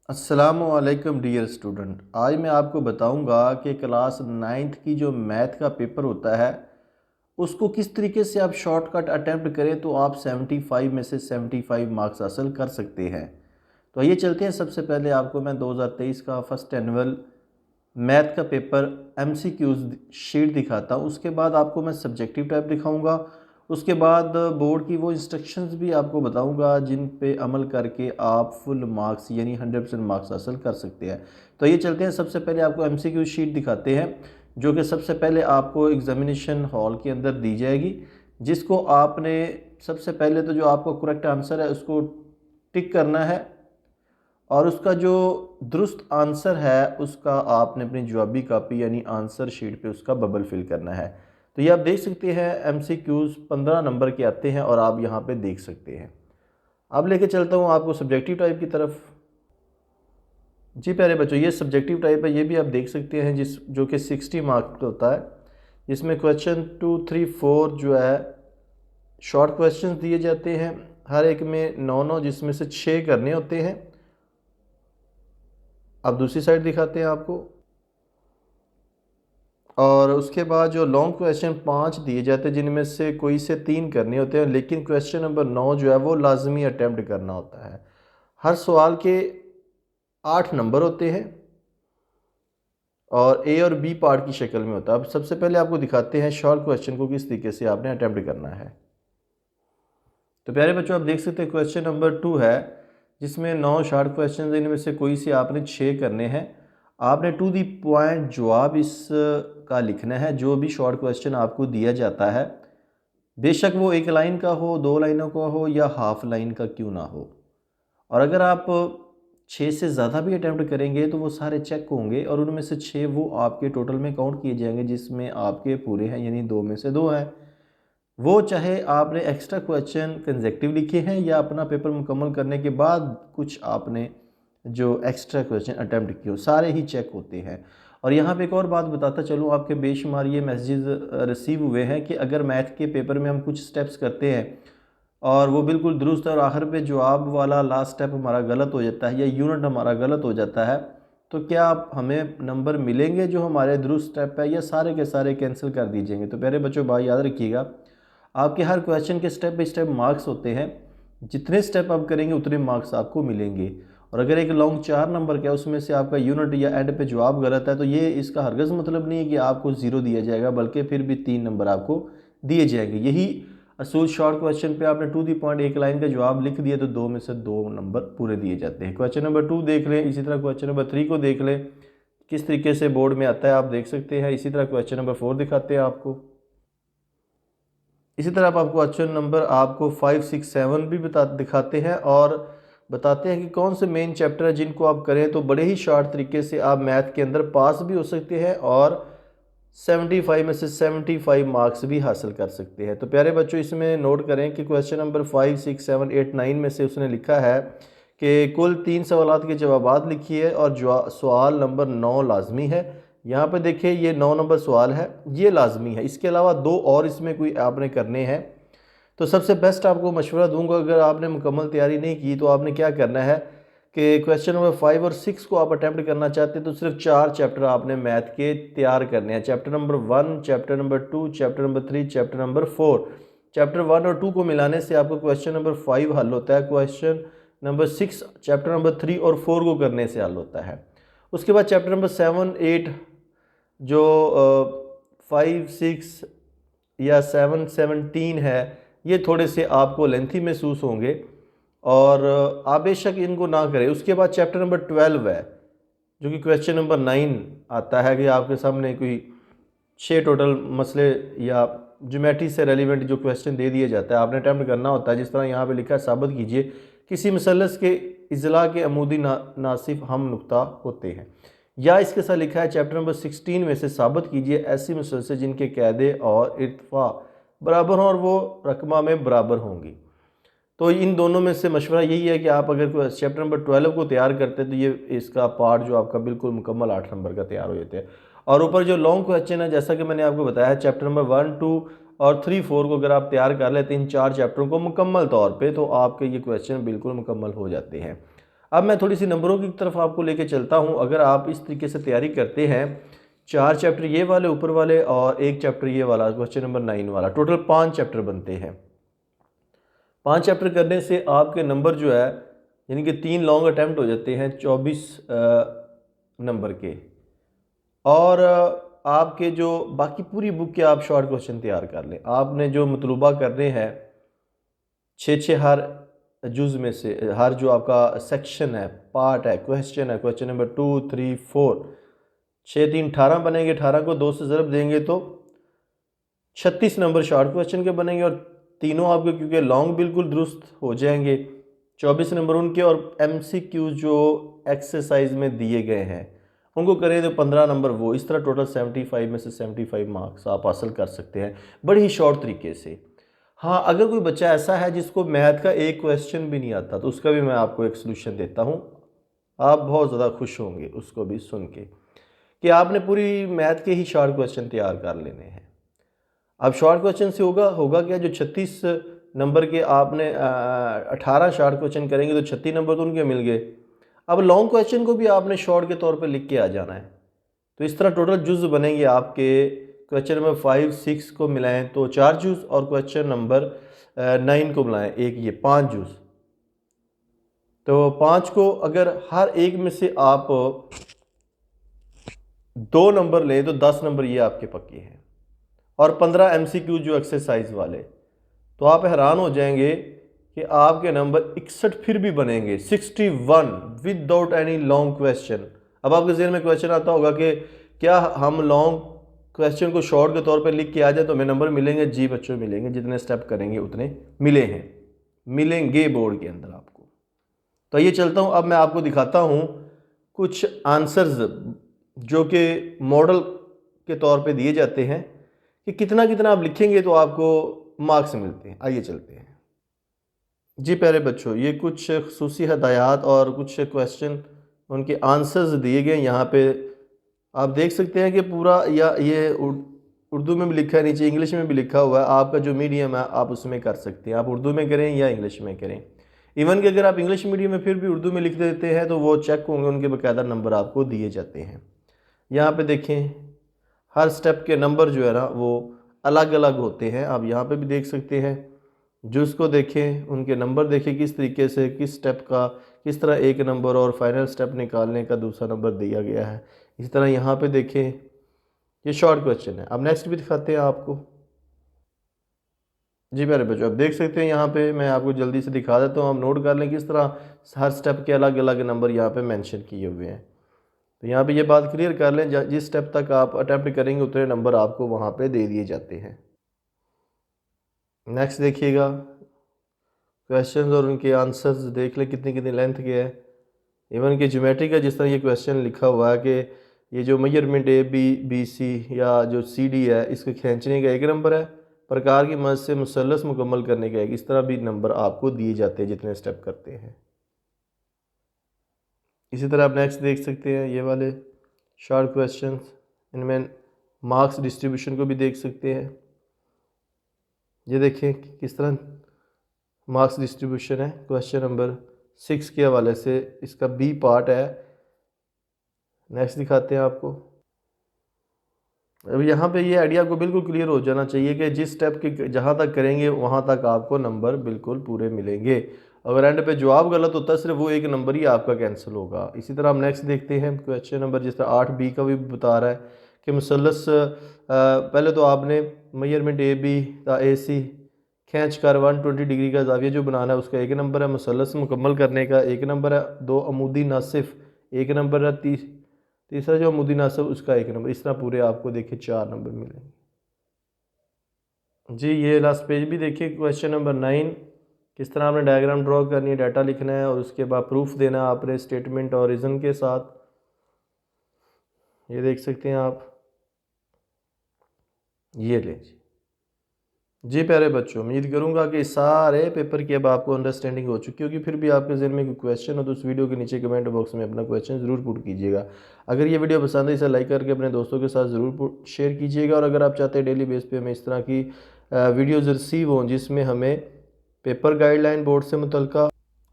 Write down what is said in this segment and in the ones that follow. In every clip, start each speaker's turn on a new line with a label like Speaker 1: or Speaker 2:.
Speaker 1: अस्सलामुअलैकुम dear student. आज मैं आपको बताऊंगा कि क्लास 9th की जो मैथ का पेपर होता है उसको किस तरीके से आप शॉर्टकट अटैम्प्ट करें तो आप 75 में से 75 मार्क्स हासिल कर सकते हैं। तो आइए चलते हैं। सबसे पहले आपको मैं 2023 का फर्स्ट एनुअल मैथ का पेपर एमसीक्यूज शीट दिखाता हूँ। उसके बाद आपको मैं सब्जेक्टिव टाइप दिखाऊंगा। उसके बाद बोर्ड की वो इंस्ट्रक्शंस भी आपको बताऊंगा जिन पे अमल करके आप फुल मार्क्स यानी 100% मार्क्स हासिल कर सकते हैं। तो ये चलते हैं। सबसे पहले आपको एमसीक्यू शीट दिखाते हैं जो कि सबसे पहले आपको एग्जामिनेशन हॉल के अंदर दी जाएगी, जिसको आपने सबसे पहले तो जो आपको करेक्ट आंसर है उसको टिक करना है और उसका जो दुरुस्त आंसर है उसका आपने अपनी जवाबी कापी यानी आंसर शीट पे उसका बबल फिल करना है। तो ये आप देख सकते हैं एमसीक्यूज़ 15 नंबर के आते हैं और आप यहाँ पे देख सकते हैं। अब लेके चलता हूँ आपको सब्जेक्टिव टाइप की तरफ। जी प्यारे बच्चों, ये सब्जेक्टिव टाइप है, ये भी आप देख सकते हैं जो कि 60 मार्क्स का होता है। जिसमें क्वेश्चन 2, 3, 4 जो है शॉर्ट क्वेश्चन दिए जाते हैं, हर एक में 9 जिसमें से 6 करने होते हैं। अब दूसरी साइड दिखाते हैं आपको। और उसके बाद जो लॉन्ग क्वेश्चन 5 दिए जाते हैं जिनमें से कोई से 3 करने होते हैं, लेकिन क्वेश्चन नंबर 9 जो है वो लाजमी अटैम्प्ट करना होता है। हर सवाल के 8 नंबर होते हैं और ए और बी पार्ट की शक्ल में होता है। अब सबसे पहले आपको दिखाते हैं शॉर्ट क्वेश्चन को किस तरीके से आपने अटैम्प्ट करना है। तो प्यारे बच्चों, आप देख सकते हैं क्वेश्चन नंबर 2 है जिसमें 9 शॉर्ट क्वेश्चन हैं, इनमें से कोई से आपने 6 करने हैं। आपने टू दी पॉइंट जवाब इसका लिखना है। जो भी शॉर्ट क्वेश्चन आपको दिया जाता है, बेशक वो 1 लाइन का हो, 2 लाइनों का हो या हाफ लाइन का क्यों ना हो, और अगर आप 6 से ज़्यादा भी अटैम्प्ट करेंगे तो वो सारे चेक होंगे और उनमें से 6 वो आपके टोटल में काउंट किए जाएंगे जिसमें आपके पूरे हैं यानी 2 में से 2 हैं। वो चाहे आपने एक्स्ट्रा क्वेश्चन कंसेक्टिव लिखे हैं या अपना पेपर मुकम्मल करने के बाद कुछ आपने जो एक्स्ट्रा क्वेश्चन अटैम्प्ट किए हो, सारे ही चेक होते हैं। और यहाँ पे एक और बात बताता चलूँ, आपके बेशुमार ये मैसेजेस रिसीव हुए हैं कि अगर मैथ के पेपर में हम कुछ स्टेप्स करते हैं और वो बिल्कुल दुरुस्त है और आखिर पे जवाब वाला लास्ट स्टेप हमारा गलत हो जाता है या यूनिट हमारा गलत हो जाता है, तो क्या आप हमें नंबर मिलेंगे जो हमारे दुरुस्त स्टेप है या सारे के सारे कैंसिल कर दीजिएंगे। तो प्यारे बच्चों, भाई याद रखिएगा, आपके हर क्वेश्चन के स्टेप बाई स्टेप मार्क्स होते हैं। जितने स्टेप आप करेंगे उतने मार्क्स आपको मिलेंगे। और अगर एक लॉन्ग 4 नंबर का है उसमें से आपका यूनिट या एंड पे जवाब गलत है तो ये इसका हरगज़ मतलब नहीं है कि आपको 0 दिया जाएगा, बल्कि फिर भी 3 नंबर आपको दिए जाएंगे। यही असूल शॉर्ट क्वेश्चन पे आपने टू दी पॉइंट 1 लाइन का जवाब लिख दिया तो 2 में से 2 नंबर पूरे दिए जाते हैं। क्वेश्चन नंबर 2 देख लें, इसी तरह क्वेश्चन नंबर 3 को देख लें किस तरीके से बोर्ड में आता है, आप देख सकते हैं। इसी तरह क्वेश्चन नंबर 4 दिखाते हैं आपको। इसी तरह आपको क्वेश्चन नंबर आपको 5, 6, 7 भी दिखाते हैं और बताते हैं कि कौन से मेन चैप्टर है जिनको आप करें तो बड़े ही शॉर्ट तरीके से आप मैथ के अंदर पास भी हो सकते हैं और 75 में से 75 मार्क्स भी हासिल कर सकते हैं। तो प्यारे बच्चों, इसमें नोट करें कि क्वेश्चन नंबर 5, 6, 7, 8, 9 में से उसने लिखा है कि कुल 3 सवालात के जवाबात लिखिए और सवाल नंबर 9 लाजमी है। यहाँ पे देखिए ये 9 नंबर सवाल है, ये लाजमी है। इसके अलावा 2 और इसमें कोई आपने करने हैं। तो सबसे बेस्ट आपको मशवरा दूंगा, अगर आपने मुकम्मल तैयारी नहीं की तो आपने क्या करना है कि क्वेश्चन नंबर 5 और 6 को आप अटैम्प्ट करना चाहते हैं तो सिर्फ 4 चैप्टर आपने मैथ के तैयार करने हैं। Chapter number 1, chapter number 2, chapter number 3, chapter number 4। Chapter 1 और 2 को मिलाने से आपको क्वेश्चन नंबर 5 हल होता है। क्वेश्चन नंबर 6 चैप्टर नंबर 3 और 4 को करने से हल होता है। उसके बाद चैप्टर नंबर 7, 8 जो 5, 6 या 7, 17 है, ये थोड़े से आपको लेंथी महसूस होंगे और आप बेशक इनको ना करें। उसके बाद चैप्टर नंबर 12 है जो कि क्वेश्चन नंबर 9 आता है कि आपके सामने कोई 6 टोटल मसले या ज्योमेट्री से रेलिवेंट जो क्वेश्चन दे दिया जाता है, आपने अटैम्प्ट करना होता है। जिस तरह यहाँ पे लिखा है, साबित कीजिए किसी मसलस के इजला के अमूदी नासिफ हम नुक्ता होते हैं, या इसके साथ लिखा है चैप्टर नंबर 16 में से साबित कीजिए ऐसी मसलसल जिनके कैदे और इर्तफा बराबर हों और वो रकमा में बराबर होंगी। तो इन दोनों में से मशवरा यही है कि आप अगर चैप्टर नंबर 12 को तैयार करते हैं तो ये इसका पार्ट जो आपका बिल्कुल मुकम्मल 8 नंबर का तैयार हो जाते हैं। और ऊपर जो लॉन्ग क्वेश्चन है, जैसा कि मैंने आपको बताया, चैप्टर नंबर 1, 2 और 3, 4 को अगर आप तैयार कर लेते हैं इन 4 चैप्टरों को मुकम्मल तौर पे, तो आपके ये क्वेश्चन बिल्कुल मुकम्मल हो जाते हैं। अब मैं थोड़ी सी नंबरों की तरफ आपको लेके चलता हूँ। अगर आप इस तरीके से तैयारी करते हैं, 4 चैप्टर ये वाले ऊपर वाले और 1 चैप्टर ये वाला क्वेश्चन नंबर 9 वाला, टोटल 5 चैप्टर बनते हैं। 5 चैप्टर करने से आपके नंबर जो है यानी कि 3 लॉन्ग अटैम्प्ट हो जाते हैं 24 नंबर के, और आपके जो बाकी पूरी बुक के आप शॉर्ट क्वेश्चन तैयार कर लें। आपने जो मतलूबा करने हैं 6 हर जुज़ में से, हर जो आपका सेक्शन है, पार्ट है, क्वेश्चन है, क्वेश्चन नंबर 2, 3, 4, 6 3 18 बनेंगे। 18 को 2 से ज़रब देंगे तो 36 नंबर शॉर्ट क्वेश्चन के बनेंगे, और तीनों आपके क्योंकि लॉन्ग बिल्कुल दुरुस्त हो जाएंगे। 24 नंबर उनके, और MCQ जो एक्सरसाइज में दिए गए हैं उनको करें तो 15 नंबर वो। इस तरह टोटल 75 में से 75 मार्क्स आप हासिल कर सकते हैं बड़ी ही शॉर्ट तरीके से। हाँ, अगर कोई बच्चा ऐसा है जिसको मैथ का एक क्वेश्चन भी नहीं आता तो उसका भी मैं आपको एक सलूशन देता हूँ। आप बहुत ज़्यादा खुश होंगे उसको भी सुन के कि आपने पूरी मैथ के ही शॉर्ट क्वेश्चन तैयार कर लेने हैं। अब शॉर्ट क्वेश्चन से होगा क्या, जो 36 नंबर के आपने 18 शॉर्ट क्वेश्चन करेंगे तो 36 नंबर तो उनके मिल गए। अब लॉन्ग क्वेश्चन को भी आपने शॉर्ट के तौर पे लिख के आ जाना है। तो इस तरह टोटल जुज़ बनेंगे आपके। क्वेश्चन नंबर 5 6 को मिलाएं तो 4 जुज़, और क्वेश्चन नंबर 9 को मिलाएं एक, ये 5 जुज़। तो 5 को अगर हर एक में से आप 2 नंबर लें तो 10 नंबर ये आपके पक्के हैं, और 15 MCQ जो एक्सरसाइज वाले। तो आप हैरान हो जाएंगे कि आपके नंबर 61 फिर भी बनेंगे, 61 विदाउट एनी लॉन्ग क्वेश्चन। अब आपके ज़हन में क्वेश्चन आता होगा कि क्या हम लॉन्ग क्वेश्चन को शॉर्ट के तौर पे लिख के आ जाए तो हमें नंबर मिलेंगे? जी बच्चों मिलेंगे, जितने स्टेप करेंगे उतने मिलेंगे बोर्ड के अंदर आपको। तो ये चलता हूँ, अब मैं आपको दिखाता हूँ कुछ आंसर्स जो कि मॉडल के तौर पे दिए जाते हैं कि कितना कितना आप लिखेंगे तो आपको मार्क्स मिलते हैं। आइए चलते हैं जी। प्यारे बच्चों, ये कुछ खुसूसी हदायत और कुछ क्वेश्चन उनके आंसर्स दिए गए यहाँ पे। आप देख सकते हैं कि पूरा या ये उर्दू में भी लिखा है, नीचे इंग्लिश में भी लिखा हुआ है। आपका जो मीडियम है आप उसमें कर सकते हैं, आप उर्दू में करें या इंग्लिश में करें। इवन कि अगर आप इंग्लिश मीडियम में फिर भी उर्दू में लिख देते हैं तो वो चेक होंगे, उनके बाकायदा नंबर आपको दिए जाते हैं। यहाँ पे देखें हर स्टेप के नंबर जो है ना वो अलग अलग होते हैं। आप यहाँ पे भी देख सकते हैं, जो उसको देखें उनके नंबर देखें किस तरीके से, किस स्टेप का किस तरह एक नंबर और फाइनल स्टेप निकालने का दूसरा नंबर दिया गया है। इसी तरह यहाँ पे देखें, ये शॉर्ट क्वेश्चन है। अब नेक्स्ट भी दिखाते हैं आपको जी। मेरे बच्चों आप देख सकते हैं यहाँ पे, मैं आपको जल्दी से दिखा देता हूँ, आप नोट कर लें किस तरह हर स्टेप के अलग अलग नंबर यहाँ पे मेंशन किए हुए हैं। तो यहाँ पे ये बात क्लियर कर लें, जिस स्टेप तक आप अटैम्प्ट करेंगे उतने नंबर आपको वहाँ पे दे दिए जाते हैं। नेक्स्ट देखिएगा क्वेश्चंस और उनके आंसर्स देख लें कितनी कितनी लेंथ के है। इवन कि ज्योमेट्री का जिस तरह ये क्वेश्चन लिखा हुआ है कि ये जो मेजरमेंट ABC या जो CD है इसको खींचने का 1 नंबर है, प्रकार की मदद से मुसल्लस मुकम्मल करने का 1, इस तरह भी नंबर आपको दिए जाते हैं जितने स्टेप करते हैं। इसी तरह आप नेक्स्ट देख सकते हैं ये वाले शॉर्ट क्वेश्चंस, इनमें मार्क्स डिस्ट्रीब्यूशन को भी देख सकते हैं। ये देखें किस तरह मार्क्स डिस्ट्रीब्यूशन है क्वेश्चन नंबर 6 के हवाले से, इसका B पार्ट है। नेक्स्ट दिखाते हैं आपको। अब यहाँ पे ये आइडिया आपको बिल्कुल क्लियर हो जाना चाहिए कि जिस स्टेप के जहाँ तक करेंगे वहाँ तक आपको नंबर बिल्कुल पूरे मिलेंगे। अगर एंड पे जवाब गलत होता है सिर्फ वो 1 नंबर ही आपका कैंसिल होगा। इसी तरह हम नेक्स्ट देखते हैं क्वेश्चन नंबर जिस तरह 8B का भी बता रहा है कि मुसल्लस, पहले तो आपने मेजरमेंट AB का AC खींच कर 120 डिग्री का ज़ाविया जो बनाना है उसका 1 नंबर है, मुसल्लस मुकम्मल करने का 1 नंबर है, 2 अमूदी नासिफ 1 नंबर है, तीसरा जो अमूदी नासिफ उसका 1 नंबर। इस तरह पूरे आपको देखिए 4 नंबर मिलेंगे जी। ये लास्ट पेज भी देखिए क्वेश्चन नंबर 9, किस तरह आपने डायग्राम ड्रॉ करनी है, डाटा लिखना है और उसके बाद प्रूफ देना है आपने स्टेटमेंट और रीज़न के साथ। ये देख सकते हैं आप, ये ले जी। प्यारे बच्चों, उम्मीद करूंगा कि सारे पेपर की अब आपको अंडरस्टैंडिंग हो चुकी होगी। फिर भी आपके जहन में कोई क्वेश्चन हो तो उस वीडियो के नीचे कमेंट बॉक्स में अपना क्वेश्चन ज़रूर पुट कीजिएगा। अगर ये वीडियो पसंद है इसे लाइक करके अपने दोस्तों के साथ ज़रूर शेयर कीजिएगा। और अगर आप चाहते हैं डेली बेस पे हमें इस तरह की वीडियोज़ रिसीव हों जिसमें हमें पेपर गाइडलाइन बोर्ड से मुतल्लिक़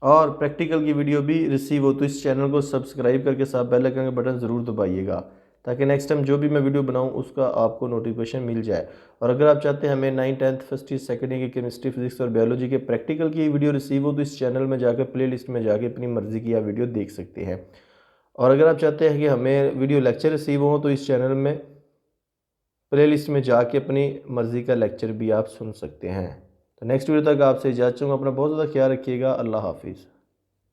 Speaker 1: और प्रैक्टिकल की वीडियो भी रिसीव हो तो इस चैनल को सब्सक्राइब करके साथ बेल आइकन का बटन ज़रूर दबाइएगा, ताकि नेक्स्ट टाइम जो भी मैं वीडियो बनाऊं उसका आपको नोटिफिकेशन मिल जाए। और अगर आप चाहते हैं हमें 9th 10th first year second year की केमिस्ट्री फिजिक्स और बायोलॉजी के प्रैक्टिकल की वीडियो रिसीव हो तो इस चैनल में जाकर प्ले लिस्ट में जाकर अपनी मर्ज़ी की आप वीडियो देख सकते हैं। और अगर आप चाहते हैं कि हमें वीडियो लेक्चर रिसीव हो तो इस चैनल में प्ले लिस्ट में जाके अपनी मर्ज़ी का लेक्चर भी आप सुन सकते हैं। तो नेक्स्ट वीडियो तक आपसे इजाज़त चाहूँगा। अपना बहुत ज़्यादा ख्याल रखिएगा। अल्लाह हाफिज़।